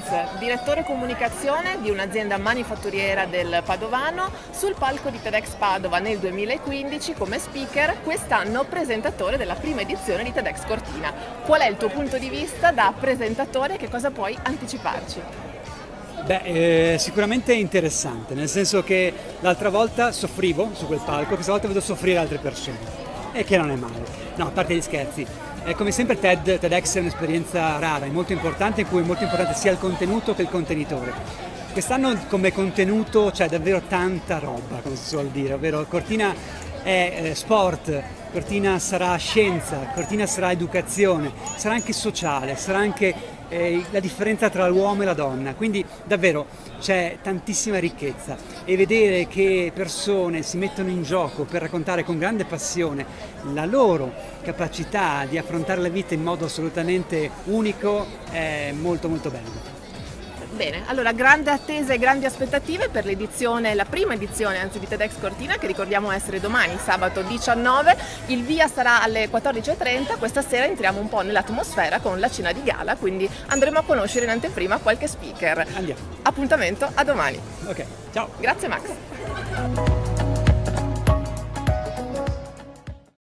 Franz, direttore comunicazione di un'azienda manifatturiera del Padovano, sul palco di TEDx Padova nel 2015 come speaker, quest'anno presentatore della prima edizione di TEDx Cortina. Qual è il tuo punto di vista da presentatore e che cosa puoi anticiparci? Sicuramente interessante, nel senso che l'altra volta soffrivo su quel palco, questa volta vedo soffrire altre persone, e che non è male. No, a parte gli scherzi, come sempre TEDx è un'esperienza rara, è molto importante, in cui è molto importante sia il contenuto che il contenitore. Quest'anno come contenuto c'è davvero tanta roba, come si suol dire, ovvero Cortina è sport, Cortina sarà scienza, Cortina sarà educazione, sarà anche sociale, sarà anche la differenza tra l'uomo e la donna, quindi davvero c'è tantissima ricchezza e vedere che persone si mettono in gioco per raccontare con grande passione la loro capacità di affrontare la vita in modo assolutamente unico è molto molto bello. Bene, allora grande attesa e grandi aspettative per l'edizione, la prima edizione anzi di TEDx Cortina, che ricordiamo essere domani, sabato 19, il via sarà alle 14:30, questa sera entriamo un po' nell'atmosfera con la cena di gala, quindi andremo a conoscere in anteprima qualche speaker. Andiamo. Appuntamento a domani. Ok, ciao. Grazie Max.